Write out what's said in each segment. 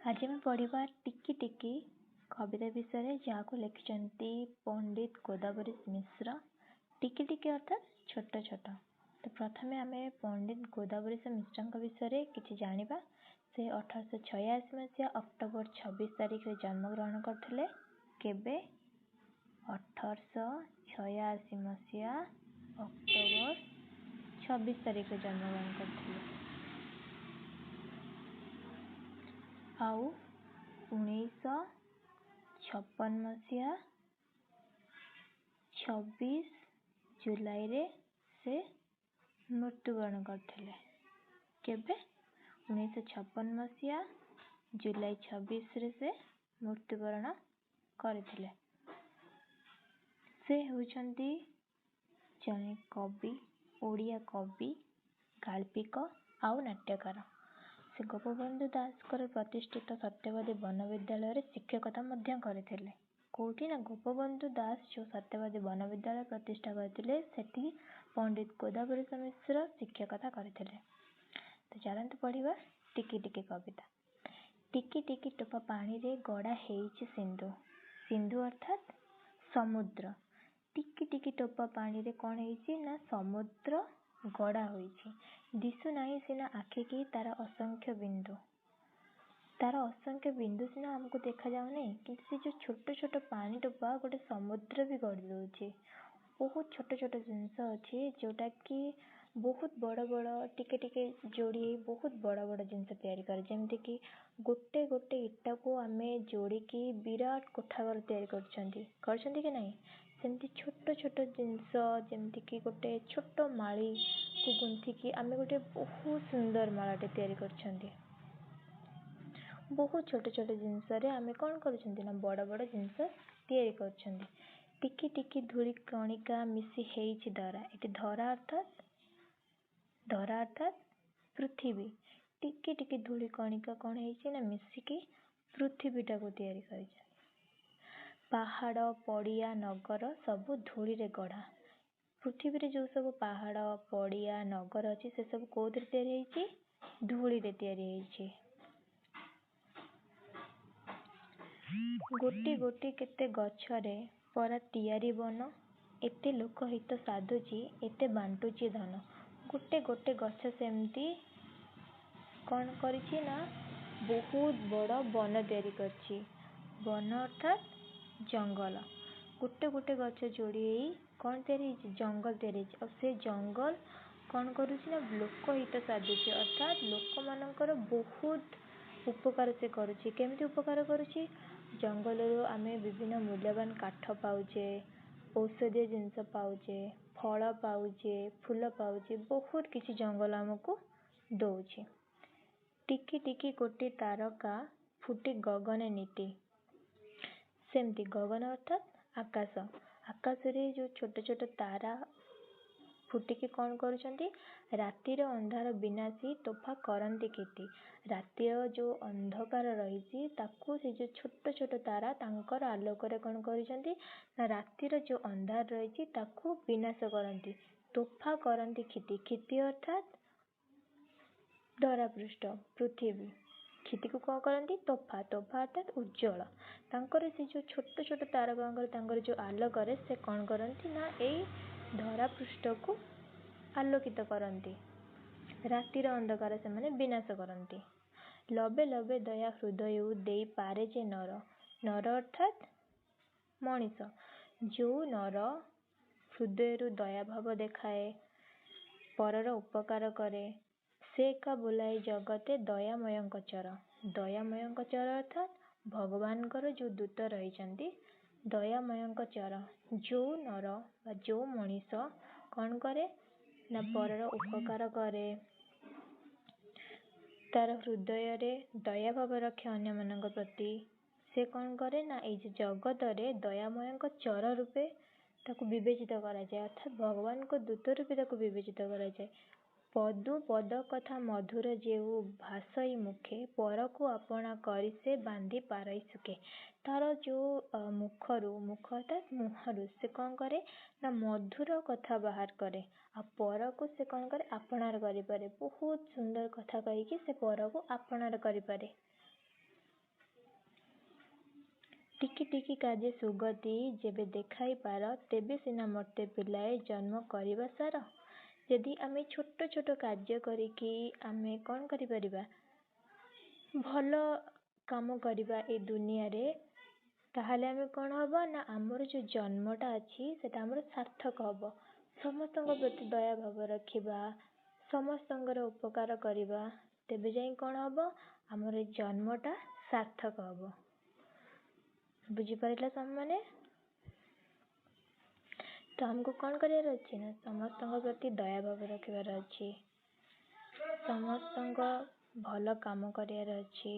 आज ଆମେ ପଢିବା ଟିକି ଟିକି କବିତା ବିଷୟରେ ଯାହାକୁ ଲେଖିଛନ୍ତି ପଣ୍ଡିତ ଗୋଦାବରୀଶ ମିଶ୍ର। ଟିକି ଟିକି ଅର୍ଥାତ୍ ଛୋଟ ଛୋଟ। ତ ପ୍ରଥମେ ଆମେ ପଣ୍ଡିତ ଗୋଦାବରୀଶ ମିଶ୍ରଙ୍କ ବିଷୟରେ କିଛି ଜାଣିବା। ସେ 1886 ମସିହା ଅକ୍ଟୋବର 26 ତାରିଖରେ ଜନ୍ମଗ୍ରହଣ କରିଥିଲେ। କେବେ? 1886 ମସିହା ଅକ୍ଟୋବର 26 ତାରିଖରେ ଜନ୍ମଗ୍ରହଣ କରିଥିଲେ। ଆଉ 1956 ମସିହା 26 ଜୁଲାଇରେ ସେ ମୃତ୍ୟୁବରଣ କରିଥିଲେ। କେବେ? 1956 ମସିହା ଜୁଲାଇ 26ରେ ସେ ମୃତ୍ୟୁବରଣ କରିଥିଲେ। ସେ ହେଉଛନ୍ତି ଜଣେ କବି, ଓଡ଼ିଆ କବି, ଗାଳ୍ପିକ ଆଉ ନାଟ୍ୟକାର। ସେ ଗୋପବନ୍ଧୁ ଦାସଙ୍କର ପ୍ରତିଷ୍ଠିତ ସତ୍ୟବାଦୀ ବନ ବିଦ୍ୟାଳୟରେ ଶିକ୍ଷକତା ମଧ୍ୟ କରିଥିଲେ। କୋଉଠି ନା ଗୋପବନ୍ଧୁ ଦାସ ଯେଉଁ ସତ୍ୟବାଦୀ ବନ ବିଦ୍ୟାଳୟ ପ୍ରତିଷ୍ଠା କରିଥିଲେ ସେଠି ପଣ୍ଡିତ ଗୋଦାବରୀଶ ମିଶ୍ର ଶିକ୍ଷକତା କରିଥିଲେ। ତ ଚାଲନ୍ତୁ ପଢିବା ଟିକି ଟିକି କବିତା। ଟିକି ଟିକି ଟୋପା ପାଣିରେ ଗଡ଼ା ହେଇଛି ସିନ୍ଧୁ। ସିନ୍ଧୁ ଅର୍ଥାତ୍ ସମୁଦ୍ର। ଟିକି ଟିକି ଟୋପା ପାଣିରେ କ'ଣ ହେଇଛି ନା ସମୁଦ୍ର ଗଡ଼ା ହୋଇଛି। ଦିଶୁନାହିଁ ସିନା ଆଖିକି ତାର ଅସଂଖ୍ୟ ବିନ୍ଦୁ। ତାର ଅସଂଖ୍ୟ ବିନ୍ଦୁ ସିନା ଆମକୁ ଦେଖାଯାଉନି, କିନ୍ତୁ ସେ ଯେଉଁ ଛୋଟ ଛୋଟ ପାଣି ଟୋପା ଗୋଟେ ସମୁଦ୍ର ବି ଗଢ଼ି ଦେଉଛି। ବହୁତ ଛୋଟ ଛୋଟ ଜିନିଷ ଅଛି ଯେଉଁଟାକି ବହୁତ ବଡ଼ ବଡ଼ ଟିକେ ଟିକେ ଯୋଡ଼ି ହେଇ ବହୁତ ବଡ଼ ବଡ଼ ଜିନିଷ ତିଆରି କରେ। ଯେମିତିକି ଗୋଟେ ଗୋଟେ ଇଟାକୁ ଆମେ ଯୋଡ଼ିକି ବିରାଟ କୋଠାଘର ତିଆରି କରିଛନ୍ତି କି ନାହିଁ? ସେମିତି ଛୋଟ ଛୋଟ ଜିନିଷ, ଯେମିତିକି ଗୋଟେ ଛୋଟ ମାଳିକୁ ଗୁନ୍ଥିକି ଆମେ ଗୋଟେ ବହୁତ ସୁନ୍ଦର ମାଳାଟେ ତିଆରି କରିଛନ୍ତି। ବହୁତ ଛୋଟ ଛୋଟ ଜିନିଷରେ ଆମେ କ'ଣ କରୁଛନ୍ତି ନା ବଡ଼ ବଡ଼ ଜିନିଷ ତିଆରି କରୁଛନ୍ତି। ଟିକି ଟିକି ଧୂଳି କଣିକା ମିଶି ହେଇଛି ଧରା। ଏଠି ଧରା ଅର୍ଥାତ୍ ପୃଥିବୀ। ଟିକି ଟିକି ଧୂଳି କଣିକା କ'ଣ ହେଇଛି ନା ମିଶିକି ପୃଥିବୀଟାକୁ ତିଆରି କରିଛନ୍ତି। ପାହାଡ଼, ପଡ଼ିଆ, ନଗର ସବୁ ଧୂଳିରେ ଗଢ଼ା। ପୃଥିବୀରେ ଯେଉଁ ସବୁ ପାହାଡ଼, ପଡ଼ିଆ, ନଗର ଅଛି ସେସବୁ କୋଉଥିରେ ତିଆରି ହେଇଛି? ଧୂଳିରେ ତିଆରି ହେଇଛି। ଗୋଟି ଗୋଟି କେତେ ଗଛରେ ପରା ତିଆରି ବନ। ଏତେ ଲୋକ ହିତ ସାଧୁଛି, ଏତେ ବାଣ୍ଟୁଛି ଧନ। ଗୋଟେ ଗୋଟେ ଗଛ ସେମିତି କ'ଣ କରିଛି ନା ବହୁତ ବଡ଼ ବନ ତିଆରି କରିଛି। ବନ ଅର୍ଥାତ୍ ଜଙ୍ଗଲ। ଗୋଟେ ଗୋଟେ ଗଛ ଯୋଡ଼ି ହେଇ କ'ଣ ତିଆରି ହେଇଛି? ଜଙ୍ଗଲ ତିଆରି ହେଇଛି। ଆଉ ସେ ଜଙ୍ଗଲ କ'ଣ କରୁଛି ନା ଲୋକ ହିତ ସାଧୁଛି, ଅର୍ଥାତ୍ ଲୋକମାନଙ୍କର ବହୁତ ଉପକାର ସେ କରୁଛି। କେମିତି ଉପକାର କରୁଛି? ଜଙ୍ଗଲରୁ ଆମେ ବିଭିନ୍ନ ମୂଲ୍ୟବାନ କାଠ ପାଉଛେ, ଔଷଧୀୟ ଜିନିଷ ପାଉଛେ, ଫଳ ପାଉଛେ, ଫୁଲ ପାଉଛେ, ବହୁତ କିଛି ଜଙ୍ଗଲ ଆମକୁ ଦଉଛି। ଟିକି ଟିକି କୋଟି ତାରକା ଫୁଟି ଗଗନେ ନିଟି। ସେମିତି ଗଗନ ଅର୍ଥାତ୍ ଆକାଶ। ଆକାଶରେ ଯେଉଁ ଛୋଟ ଛୋଟ ତାରା ଫୁଟିକି କ'ଣ କରୁଛନ୍ତି? ରାତିର ଅନ୍ଧାର ବିନାଶୀ ତୋଫା କରନ୍ତି କିତି। ରାତିର ଯେଉଁ ଅନ୍ଧକାର ରହିଛି ତାକୁ ସେ ଯେଉଁ ଛୋଟ ଛୋଟ ତାରା ତାଙ୍କର ଆଲୋକରେ କ'ଣ କରିଛନ୍ତି ନା ରାତିର ଯେଉଁ ଅନ୍ଧାର ରହିଛି ତାକୁ ବିନାଶ କରନ୍ତି। ତୋଫା କରନ୍ତି କ୍ଷିତି। କ୍ଷିତି ଅର୍ଥାତ୍ ଧରାପୃଷ୍ଠ, ପୃଥିବୀ। କ୍ଷିତିକୁ କ'ଣ କରନ୍ତି? ତୋଫା। ତୋଫା ଅର୍ଥାତ୍ ଉଜ୍ଜ୍ୱଳ। ତାଙ୍କର ସେ ଯେଉଁ ଛୋଟ ଛୋଟ ତାରକାଙ୍କର ତାଙ୍କର ଯେଉଁ ଆଲୋକରେ ସେ କ'ଣ କରନ୍ତି ନା ଏଇ ଧରାପୃଷ୍ଠକୁ ଆଲୋକିତ କରନ୍ତି। ରାତିର ଅନ୍ଧକାର ସେମାନେ ବିନାଶ କରନ୍ତି। ଲବେ ଲବେ ଦୟା ହୃଦୟକୁ ଦେଇ ପାରେ ଯେ ନର। ନର ଅର୍ଥାତ୍ ମଣିଷ। ଯେଉଁ ନର ହୃଦୟରୁ ଦୟାଭାବ ଦେଖାଏ, ପରର ଉପକାର କରେ, ସେ ଏକା ବୋଲାଏ ଜଗତେ ଦୟାମୟଙ୍କ ଚର। ଦୟାମୟଙ୍କ ଚର ଅର୍ଥାତ୍ ଭଗବାନଙ୍କର ଯେଉଁ ଦୂତ ରହିଛନ୍ତି, ଦୟାମୟଙ୍କ ଚର। ଯେଉଁ ନର ବା ଯେଉଁ ମଣିଷ କ'ଣ କରେ ନା ପରର ଉପକାର କରେ, ତାର ହୃଦୟରେ ଦୟାଭାବ ରଖେ ଅନ୍ୟମାନଙ୍କ ପ୍ରତି, ସେ କ'ଣ କରେ ନା ଏଇ ଜଗତରେ ଦୟାମୟଙ୍କ ଚର ରୂପେ ତାକୁ ବିବେଚିତ କରାଯାଏ, ଅର୍ଥାତ୍ ଭଗବାନଙ୍କ ଦୂତ ରୂପେ ତାକୁ ବିବେଚିତ କରାଯାଏ। ପଦୁ ପଦ କଥା ମଧୁର ଯେଉ ଭାସଇ ମୁଖେ, ପରକୁ ଆପଣା କରି ସେ ବାନ୍ଧି ପାରଇ ସୁଖେ। ତାର ଯେଉଁ ମୁଖ ଅର୍ଥାତ୍ ମୁହଁରୁ ସେ କ'ଣ କରେ ନା ମଧୁର କଥା ବାହାର କରେ, ଆଉ ପରକୁ ସେ କ'ଣ କରେ? ଆପଣାର କରିପାରେ। ବହୁତ ସୁନ୍ଦର କଥା କହିକି ସେ ପରକୁ ଆପଣାର କରିପାରେ। ଟିକି ଟିକି କାଜେ ସୁଗତି ଯେବେ ଦେଖାଇ ପାର ତେବେ ସିନା ମୋତେ ପିଲାଏ ଜନ୍ମ କରିବା ସାର। ଯଦି ଆମେ ଛୋଟ ଛୋଟ କାର୍ଯ୍ୟ କରିକି ଆମେ କ'ଣ କରିପାରିବା, ଭଲ କାମ କରିବା ଏ ଦୁନିଆରେ, ତାହେଲେ ଆମେ କ'ଣ ହବ ନା ଆମର ଯେଉଁ ଜନ୍ମଟା ଅଛି ସେଟା ଆମର ସାର୍ଥକ ହବ। ସମସ୍ତଙ୍କ ପ୍ରତି ଦୟା ଭାବ ରଖିବା, ସମସ୍ତଙ୍କର ଉପକାର କରିବା, ତେବେ ଯାଇ କ'ଣ ହବ, ଆମର ଏ ଜନ୍ମଟା ସାର୍ଥକ ହବ। ବୁଝିପାରିଲା ତମମାନେ? ତ ଆମକୁ କ'ଣ କରିବାର ଅଛି ନା ସମସ୍ତଙ୍କ ପ୍ରତି ଦୟା ଭାବ ରଖିବାର ଅଛି, ସମସ୍ତଙ୍କ ଭଲ କାମ କରିବାର ଅଛି।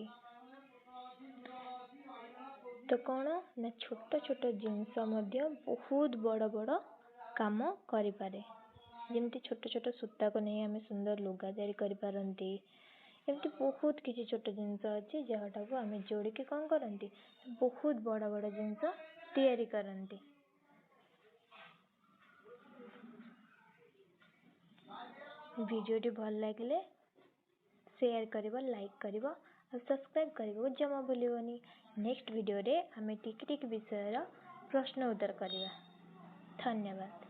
ତ କ'ଣ ନା ଛୋଟ ଛୋଟ ଜିନିଷ ମଧ୍ୟ ବହୁତ ବଡ଼ ବଡ଼ କାମ କରିପାରେ। ଯେମିତି ଛୋଟ ଛୋଟ ସୂତାକୁ ନେଇ ଆମେ ସୁନ୍ଦର ଲୁଗା ତିଆରି କରିପାରନ୍ତି। ଏମିତି ବହୁତ କିଛି ଛୋଟ ଜିନିଷ ଅଛି ଯାହାଟାକୁ ଆମେ ଯୋଡ଼ିକି କ'ଣ କରନ୍ତି, ବହୁତ ବଡ଼ ବଡ଼ ଜିନିଷ ତିଆରି କରନ୍ତି। ଭିଡ଼ିଓଟି ଭଲ ଲାଗିଲେ ସେୟାର କରିବ, ଲାଇକ୍ କରିବ ଆଉ ସବସ୍କ୍ରାଇବ୍ କରିବାକୁ ଜମା ଭୁଲିବନି। ନେକ୍ସଟ ଭିଡ଼ିଓରେ ଆମେ ଟିକି ଟିକି ବିଷୟର ପ୍ରଶ୍ନ ଉତ୍ତର କରିବା। ଧନ୍ୟବାଦ।